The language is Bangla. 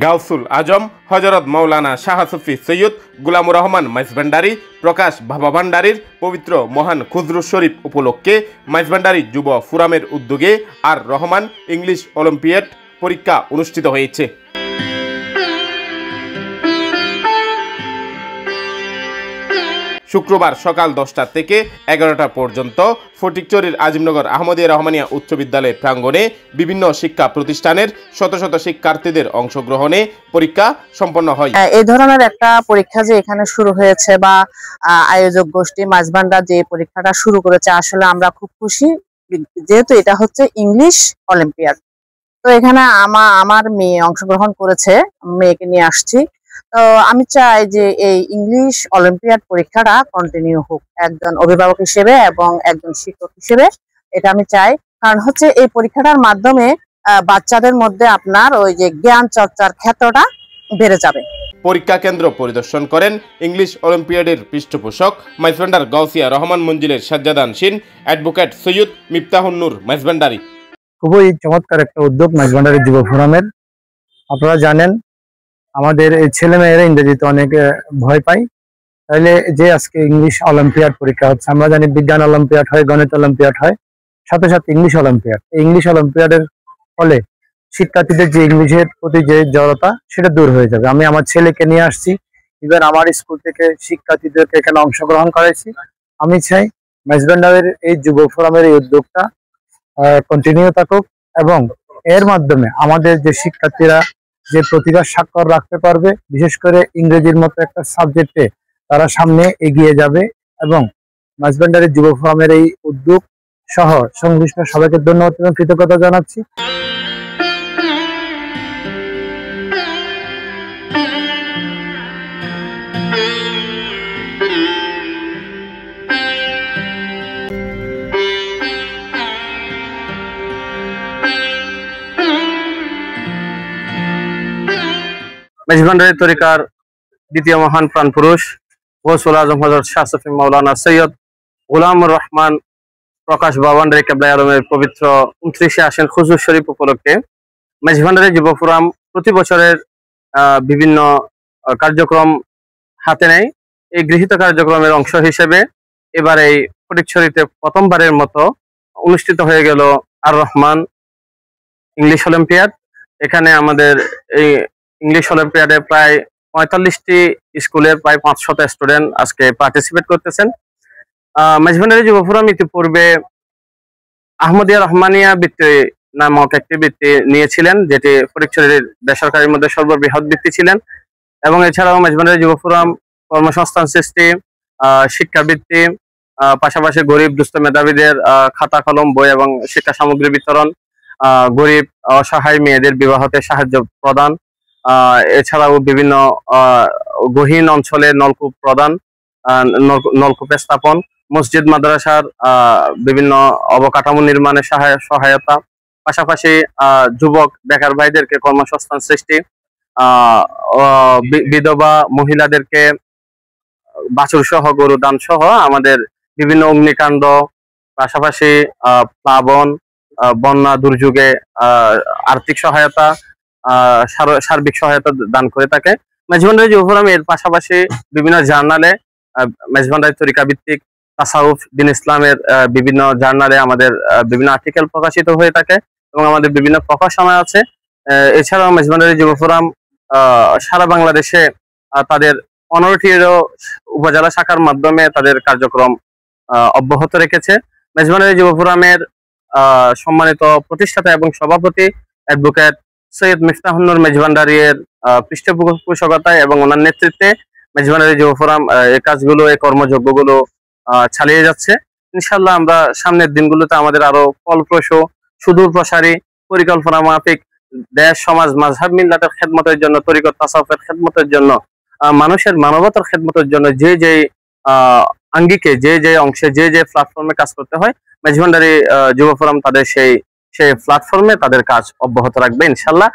গাউসুল আজম হজরত মৌলানা শাহ সুফি সৈয়দ গুলামুর রহমান মাইজভান্ডারী প্রকাশ বাবা ভান্ডারীর পবিত্র মহান খুজরু শরীফ উপলক্ষে মাইজভান্ডারী যুব ফোরামের উদ্যোগে আর রহমান ইংলিশ অলিম্পিয়াড পরীক্ষা অনুষ্ঠিত হয়েছে। শুক্রবার সকাল 10টা থেকে 11টা পর্যন্ত ফটিকছড়ির আজিমনগর আহমদিয়া রহমানিয়া উচ্চ বিদ্যালয় প্রাঙ্গণে বিভিন্ন শিক্ষা প্রতিষ্ঠানের শত শত শিক্ষার্থীদের অংশগ্রহণে পরীক্ষা সম্পন্ন হয়। এই ধরনের একটা পরীক্ষা যে এখানে শুরু হয়েছে বা আয়োজক গোষ্ঠী মাইজভান্ডার যে পরীক্ষাটা শুরু করেছে, আসলে আমরা খুব খুশি, যেহেতু এটা হচ্ছে ইংলিশ অলিম্পিয়াড। তো এখানে আমার মেয়ে অংশগ্রহণ করেছে, মেয়েকে নিয়ে আসছি। তো আমি চাই যে এই ইংলিশ অলিম্পিয়াড পরীক্ষাটা কন্টিনিউ হোক, একজন অভিভাবক হিসেবে এবং একজন শিক্ষক হিসেবে এটা আমি চাই। কারণ হচ্ছে এই পরীক্ষাটার মাধ্যমে বাচ্চাদের মধ্যে আপনার ওই যে জ্ঞান চর্চার ক্ষেত্রটা বেড়ে যাবে। পরীক্ষা কেন্দ্র পরিদর্শন করেন ইংলিশ অলিম্পিয়াডের পৃষ্ঠপোষক মাইজভান্ডার গাউসিয়া রহমান মঞ্জিলের সাজ্জাদানশীন অ্যাডভোকেট সৈয়দ মিফতাহুন্নুর মাইজভান্ডারী। খুবই চমৎকার একটা উদ্যোগ মাইজভান্ডারী যুব ফোরামের। আপনারা জানেন আমাদের এই ছেলেমেয়েরা ইংরেজিতে অনেক ভয় পায়, তাইলে যে আজকে ইংলিশ অলিম্পিয়াড পরীক্ষা হচ্ছে, আমরা জানি বিজ্ঞান অলিম্পিয়াড হয়, গণিত অলিম্পিয়াড হয়, সাথে সাথে ইংলিশ অলিম্পিয়াড। এই ইংলিশ অলিম্পিয়াডের ফলে শিক্ষার্থীদের যে ইংলিশের প্রতি যে জড়তা সেটা দূর হয়ে যাবে। আমি আমার ছেলেকে নিয়ে আসছি, ইভেন আমার স্কুল থেকে শিক্ষার্থীদেরকে এখানে অংশগ্রহণ করাইছি। আমি চাই মাইজভান্ডারের এই যুব ফোরামের এই উদ্যোগটা কন্টিনিউ থাকুক এবং এর মাধ্যমে আমাদের যে শিক্ষার্থীরা যে প্রতিভার স্বাক্ষর রাখতে পারবে, বিশেষ করে ইংরেজির মতো একটা সাবজেক্টে তারা সামনে এগিয়ে যাবে। এবং মাইজভান্ডারী যুব ফোরামের এই উদ্যোগ সহ সংশ্লিষ্ট সবাইকে ধন্যবাদ এবং কৃতজ্ঞতা জানাচ্ছি। মাইজভান্ডারী তরিকার দ্বিতীয় মহান প্রাণ পুরুষ গাউসুল আজম হযরত শাহ সুফি মাওলানা সৈয়দ গুলামুর রহমান প্রকাশ বাবা ভান্ডারী কেবলায়ে আলমের পবিত্র 29শে আশ্বিন খুজরু শরীফ উপলক্ষে মাইজভান্ডারী যুব ফোরাম প্রতি বছরের বিভিন্ন কার্যক্রম হাতে নেয়। এই গৃহীত কার্যক্রমের অংশ হিসেবে এবার এই ফটিকছড়িতে প্রথমবারের মতো অনুষ্ঠিত হয়ে গেল আর রহমান ইংলিশ অলিম্পিয়াড। এখানে আমাদের এই ইংলিশ অলিম্পিয়াডে প্রায় 45টি স্কুলের প্রায় 500 স্টুডেন্ট আজকে পার্টিসিপেট করতেছেন। মাইজভান্ডারী যুব ফোরাম ইতিপূর্বে আহমদিয়া রহমানিয়া বৃত্তি নামক একটি বৃত্তি নিয়েছিলেন, যেটি ফটিকছড়ির বেসরকারির মধ্যে সর্ববৃহৎ বৃত্তি ছিলেন। এবং এছাড়াও মাইজভান্ডারী যুব ফোরাম কর্মসংস্থান সৃষ্টি, শিক্ষাবৃত্তি, পাশাপাশি গরিব দুস্থ মেধাবীদের খাতা কলম বই এবং শিক্ষা সামগ্রী বিতরণ, গরিব অসহায় মেয়েদের বিবাহতে সাহায্য প্রদান, এছাড়াও বিভিন্ন গহীন অঞ্চলে নলকূপ প্রদান, নলকূপ স্থাপন, মসজিদ মাদ্রাসার বিভিন্ন অবকাঠামো নির্মাণে সহায়তা, পাশাপাশি যুবক বেকার ভাইদেরকে কর্মসংস্থান সৃষ্টি, বিধবা মহিলাদেরকে বাছুর সহ গরু দান সহ আমাদের বিভিন্ন অগ্নিকাণ্ড, পাশাপাশি প্লাবন, বন্যা দুর্যোগে আর্থিক সহায়তা, সার্বিক সহায়তা দান করে থাকে মাইজভান্ডারী যুব ফোরাম। এর পাশাপাশি বিভিন্ন জার্নালে মাইজভান্ডারী তরিকা ভিত্তিক তাসাউফ দিন ইসলামের বিভিন্ন জার্নালে আমাদের বিভিন্ন আর্টিকেল প্রকাশিত হয়ে থাকে এবং আমাদের বিভিন্ন প্রকাশনা আছে। এছাড়াও মাইজভান্ডারী যুব ফোরাম সারা বাংলাদেশে তাদের 15টিরও উপজেলা শাখার মাধ্যমে তাদের কার্যক্রম অব্যাহত রেখেছে। মাইজভান্ডারী যুব ফোরামের সম্মানিত প্রতিষ্ঠাতা এবং সভাপতি অ্যাডভোকেট সৈয়দ মিফতাহুন্নুর মাইজভান্ডারীর পৃষ্ঠপোষকতায় এবং ওনার নেতৃত্বে মাইজভান্ডারী যুব ফোরাম এই কাজগুলো, এই কর্মযজ্ঞগুলো চালিয়ে যাচ্ছে। ইনশাআল্লাহ আমরা সামনের দিনগুলোতে আমাদের আরো ফলপ্রসূ, সুদূর প্রসারী পরিকল্পনা মাফিক দেশ সমাজ মাযহাব মিল্লাতের খেদমতের জন্য, তরিকত তাসাউফের খেদমতের জন্য, মানুষের মানবতার খেদমতের জন্য যে যে আঙ্গিকে, যে যে অংশে, যে যে প্ল্যাটফর্মে কাজ করতে হয়, মাইজভান্ডারী যুব ফোরাম তাদের সেই প্ল্যাটফর্মে তাদের কাজ অব্যাহত রাখবে ইনশাআল্লাহ।